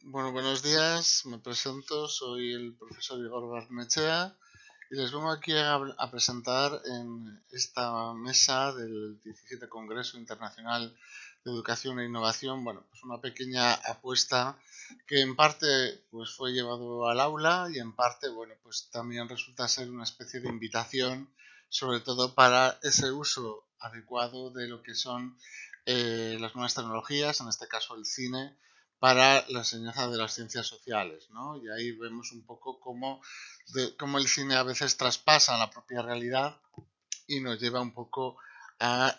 Buenos días, me presento, soy el profesor Igor Barnechea y les vengo aquí a presentar en esta mesa del 17 Congreso Internacional de Educación e Innovación, pues una pequeña apuesta que en parte pues fue llevado al aula y en parte, pues también resulta ser una especie de invitación, sobre todo para ese uso adecuado de lo que son las nuevas tecnologías, en este caso el cine, para la enseñanza de las ciencias sociales, ¿no? Y ahí vemos un poco cómo el cine a veces traspasa la propia realidad y nos lleva un poco a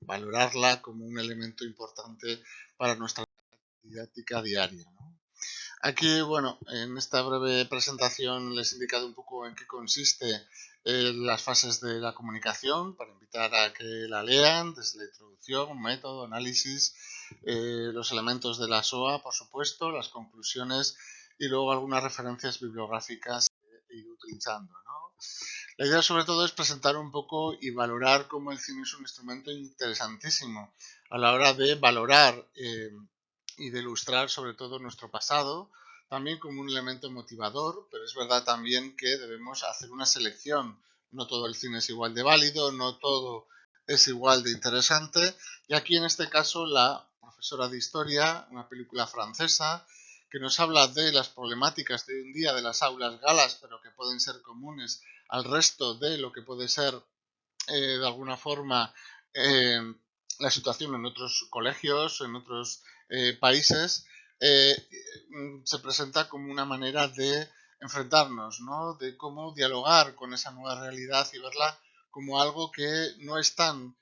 valorarla como un elemento importante para nuestra didáctica diaria, ¿no? Aquí, en esta breve presentación les he indicado un poco en qué consiste las fases de la comunicación para invitar a que la lean, desde la introducción, método, análisis, los elementos de la SOA, por supuesto, las conclusiones y luego algunas referencias bibliográficas que he ido utilizando, ¿no? La idea sobre todo es presentar un poco y valorar cómo el cine es un instrumento interesantísimo a la hora de valorar y de ilustrar sobre todo nuestro pasado, también como un elemento motivador, pero es verdad también que debemos hacer una selección. No todo el cine es igual de válido, no todo es igual de interesante. Y aquí en este caso la profesora de historia, una película francesa, que nos habla de las problemáticas de hoy en día de las aulas galas, pero que pueden ser comunes al resto de lo que puede ser de alguna forma eh, la situación en otros colegios, en otros países, eh, se presenta como una manera de enfrentarnos, ¿no? De cómo dialogar con esa nueva realidad y verla como algo que no es tan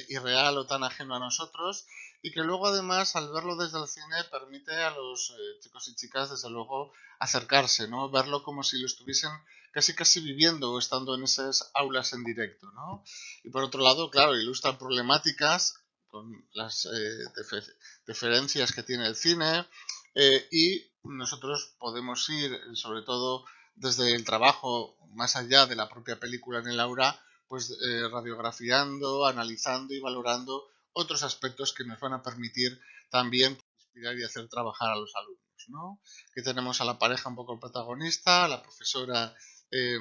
irreal o tan ajeno a nosotros y que luego además al verlo desde el cine permite a los chicos y chicas desde luego acercarse, ¿no? Verlo como si lo estuviesen casi viviendo o estando en esas aulas en directo, ¿no? Y por otro lado, claro, ilustran problemáticas con las diferencias que tiene el cine y nosotros podemos ir, sobre todo desde el trabajo más allá de la propia película en el aula, pues radiografiando, analizando y valorando otros aspectos que nos van a permitir también inspirar y hacer trabajar a los alumnos, ¿no? Aquí tenemos a la pareja un poco protagonista, a la profesora eh,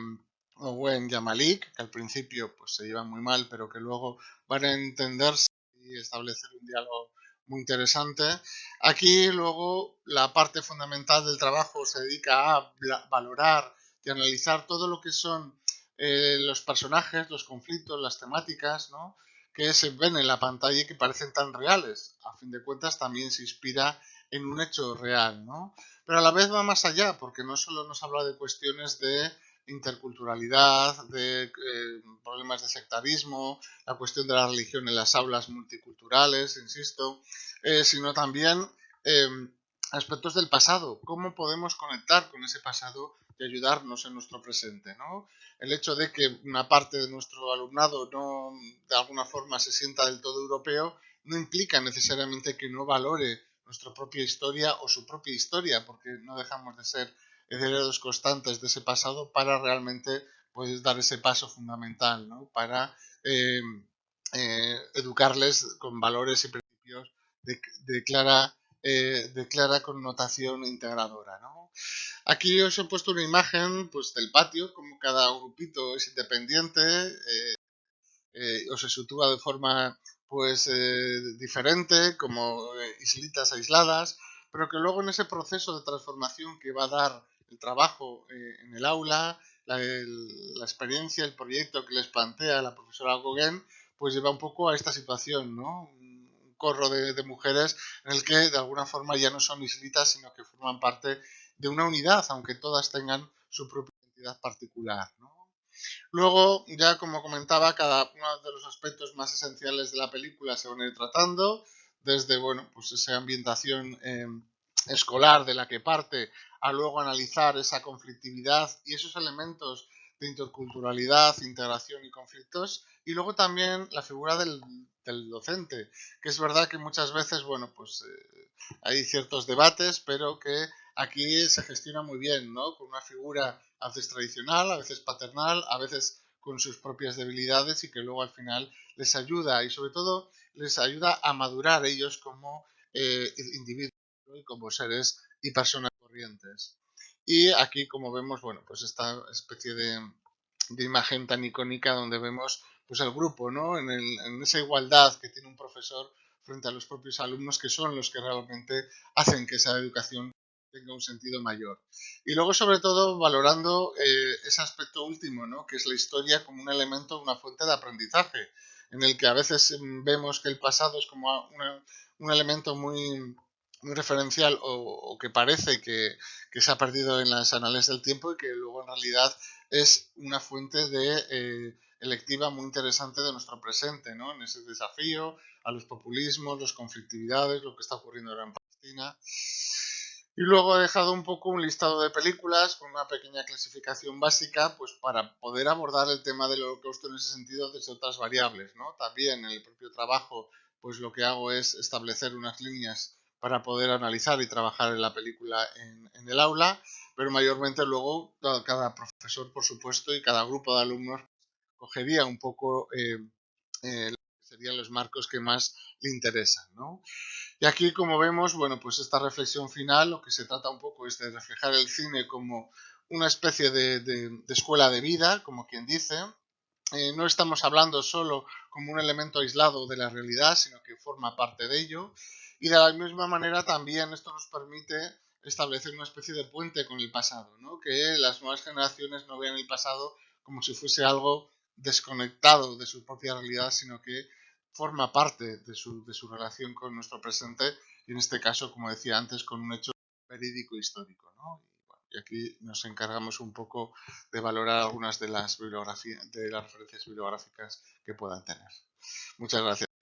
Owen y a Malik, que al principio pues se llevan muy mal, pero que luego van a entenderse y establecer un diálogo muy interesante. Aquí luego la parte fundamental del trabajo se dedica a valorar y analizar todo lo que son los personajes, los conflictos, las temáticas, ¿no? Que se ven en la pantalla y que parecen tan reales. A fin de cuentas también se inspira en un hecho real, ¿no? Pero a la vez va más allá, porque no solo nos habla de cuestiones de interculturalidad, de problemas de sectarismo, la cuestión de la religión en las aulas multiculturales, insisto, sino también eh, aspectos del pasado, cómo podemos conectar con ese pasado y ayudarnos en nuestro presente, ¿no? El hecho de que una parte de nuestro alumnado no de alguna forma se sienta del todo europeo no implica necesariamente que no valore nuestra propia historia o su propia historia, porque no dejamos de ser herederos constantes de ese pasado para realmente pues, dar ese paso fundamental, ¿no? Para educarles con valores y principios de, de clara, de clara connotación integradora, ¿no? Aquí os he puesto una imagen pues, del patio, como cada grupito es independiente, o se sitúa de forma pues diferente, como islitas aisladas, pero que luego en ese proceso de transformación que va a dar el trabajo en el aula, la experiencia, el proyecto que les plantea la profesora Gauguin, pues lleva un poco a esta situación, ¿no? Un corro de mujeres en el que de alguna forma ya no son islitas, sino que forman parte de una unidad, aunque todas tengan su propia identidad particular, ¿no? Luego, ya como comentaba, cada uno de los aspectos más esenciales de la película se van a ir tratando, desde, pues esa ambientación escolar de la que parte, a luego analizar esa conflictividad y esos elementos de interculturalidad, integración y conflictos, y luego también la figura del docente, que es verdad que muchas veces, hay ciertos debates, pero que aquí se gestiona muy bien, ¿no? Con una figura a veces tradicional, a veces paternal, a veces con sus propias debilidades y que luego al final les ayuda y sobre todo les ayuda a madurar ellos como individuos y como seres y personas corrientes. Y aquí, como vemos, bueno, pues esta especie de imagen tan icónica donde vemos pues el grupo, ¿no? En esa igualdad que tiene un profesor frente a los propios alumnos, que son los que realmente hacen que esa educación tenga un sentido mayor. Y luego, sobre todo, valorando ese aspecto último, ¿no? Que es la historia como un elemento, una fuente de aprendizaje, en el que a veces vemos que el pasado es como un elemento muy referencial o que parece que se ha perdido en las anales del tiempo y que luego en realidad es una fuente electiva muy interesante de nuestro presente, ¿no? En ese desafío a los populismos, las conflictividades, lo que está ocurriendo ahora en Palestina. Y luego he dejado un poco un listado de películas con una pequeña clasificación básica, pues para poder abordar el tema del holocausto en ese sentido desde otras variables, ¿no? También en el propio trabajo, pues lo que hago es establecer unas líneas para poder analizar y trabajar en la película en el aula, pero mayormente luego cada profesor, por supuesto, y cada grupo de alumnos cogería un poco lo que serían los marcos que más le interesan, ¿no? Y aquí, como vemos, bueno, pues esta reflexión final, lo que se trata un poco es de reflejar el cine como una especie de escuela de vida, como quien dice. No estamos hablando solo como un elemento aislado de la realidad, sino que forma parte de ello. Y de la misma manera también esto nos permite establecer una especie de puente con el pasado, ¿no? Que las nuevas generaciones no vean el pasado como si fuese algo desconectado de su propia realidad, sino que forma parte de su relación con nuestro presente y en este caso, como decía antes, con un hecho verídico histórico, ¿no? Y aquí nos encargamos un poco de valorar algunas de las referencias bibliográficas que puedan tener. Muchas gracias.